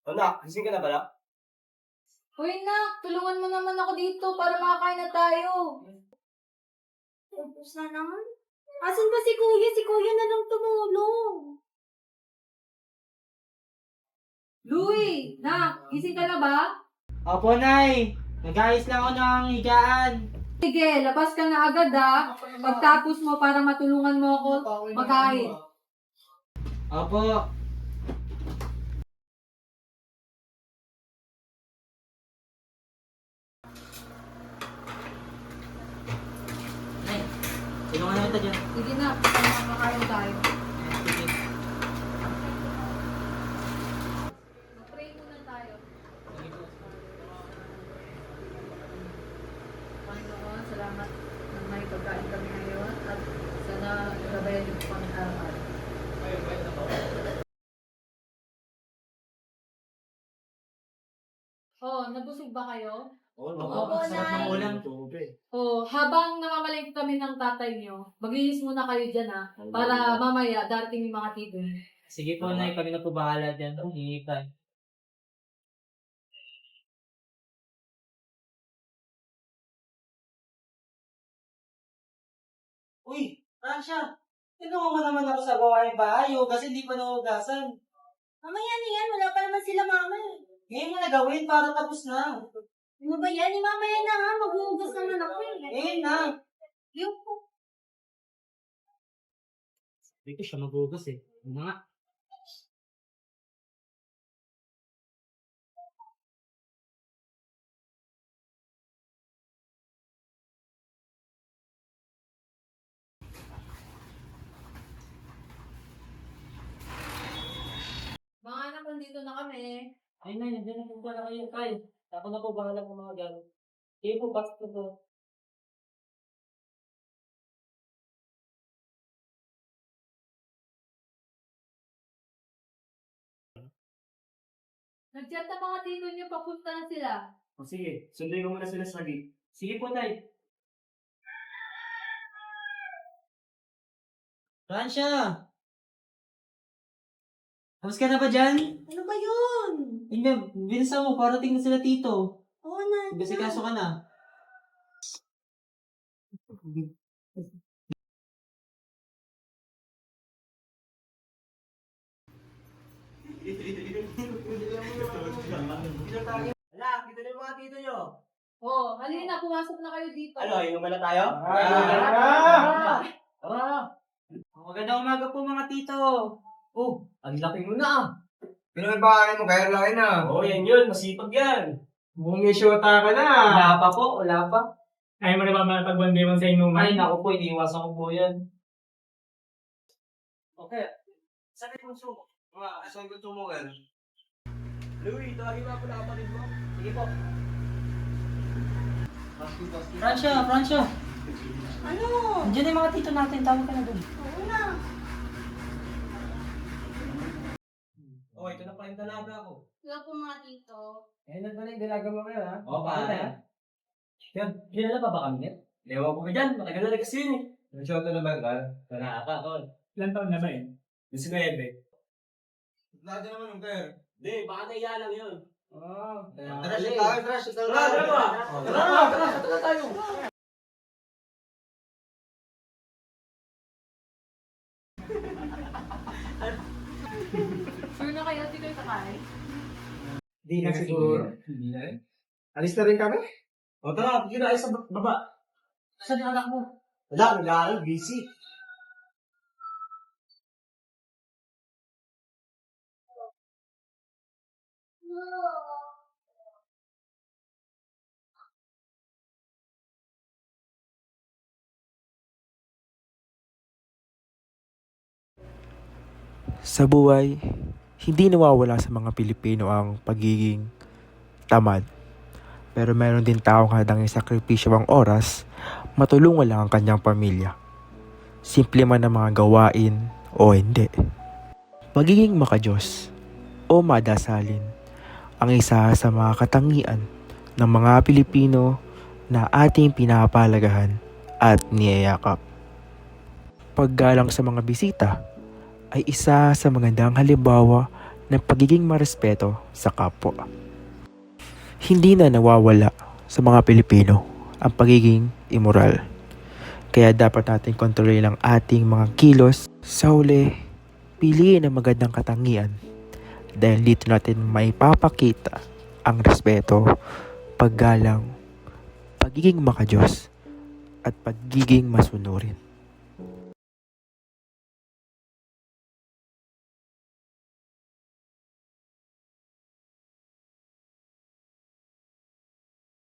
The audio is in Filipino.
Anak, gising ka na pala? Uy, nak, tulungan mo naman ako dito para makakain na tayo. Tapos na naman. Asan ba si Kuya? Si Kuya na lang tumulong. Louie, nak, gising ka na ba? Opo, Nay. Nag-ayos lang ako ng higaan. Sige, labas ka na agad ha. Pagtapos mo para matulungan mo ako magkain. Opo. Nay, tulungan na kita dyan. Sige na, para makakain tayo. Sige. Pray muna tayo. Sige po. Panginoon, salamat na may pagkain kami ngayon at sana gabayan niyo po kami araw-araw. Oh, nabusog ba kayo? Opo, Sarap ng Nay. ulam. Oh, habang namamalengke kami ng tatay niyo, maglinis muna kayo dyan ha, para mamaya darating yung mga tito niyo. Sige po, Nay. Kami na po bahala dyan. Hihintay. Uy, Ransha! Tinungan mo naman ako sa gawaing bahay. Kasi hindi pa nahugasan. Mamaya na yan. Wala pa naman sila mama eh. Ngayon mo na gawin para tapos na. Ano ba yan? Mamaya na ha. Maghuhugas naman ako eh. Ngayon na. Yung po. Dito siya maghugas eh. Ano nga? Mga anak, nandito na kami. Ay, Nay, nandiyan na po pala kayo. Kay, ako na po bahala ng mga gamit. Sige po, pasok ko po. Nag-chat na mga tito niyo, papunta na sila. O sige, sunduin ko muna sila sa gate. Sige po, Tay. Ransha! Tapos ka na ba dyan? Ano ba yun? Hindi, binasa mo. Parating na sila tito. Oo na. Gasikaso ka na. Ala, dito na yung mga tito nyo. Oh, halina, pumasok na kayo dito. Ano, inuman na tayo? Tara! Magandang umaga po mga tito. Oh, ang laki mo na. Pinagbahay mo, kaya laki na. Oo, yan yun. Masipag yan. Mukhang may syota ka na. Wala pa po, wala pa. Ayaw mo na ba mapagbandiwan sa inuman? Ay, naku po, iniiwasan ko po yan. Okay. Saan yung punso mo? Saan yung punso mo, Ken? Louie, tawagin mo ako na kapatid mo. Sige po. Francia! Ano? Andiyan na yung mga tito natin. Tawag ka na doon. Oo na. Oh, ito na pa yung dalaga ko. Wala po mga tito. Eh, nagmana yung dalaga mo kayo, ha? Oo, pare. Yan, kilala pa ba kami net? Lewa ko ka dyan, matagal na kasi yun eh. Nasyota na ba ka? Nakakakon. Ilan taon na ba yun? 19. Lagi naman yung kayo. Hindi, baka naiya lang yun. Tara, siya tayo, tara, siya tayo. Tara tayo. Sure na kayo, di kayo kakain? Hindi na siguro. Hindi na rin. Alis na rin kami? O tara, kina ay sa baba. Saan yung anak mo? Wala, nag-aaral, busy. Sa buhay, hindi nawawala sa mga Pilipino ang pagiging tamad. Pero meron din taong handang isakripisyo ang oras, matulungan lang ang kanyang pamilya. Simple man ang mga gawain o hindi. Pagiging makadiyos o madasalin ang isa sa mga katangian ng mga Pilipino na ating pinapalagahan at niyayakap. Paggalang sa mga bisita ay isa sa magandang halimbawa ng pagiging marespeto sa kapwa. Hindi na nawawala sa mga Pilipino ang pagiging immoral. Kaya dapat natin kontrolin ang ating mga kilos. Sa huli, piliin ang magandang katangian dahil dito natin maipapakita ang respeto, paggalang, pagiging makajos, at pagiging masunurin.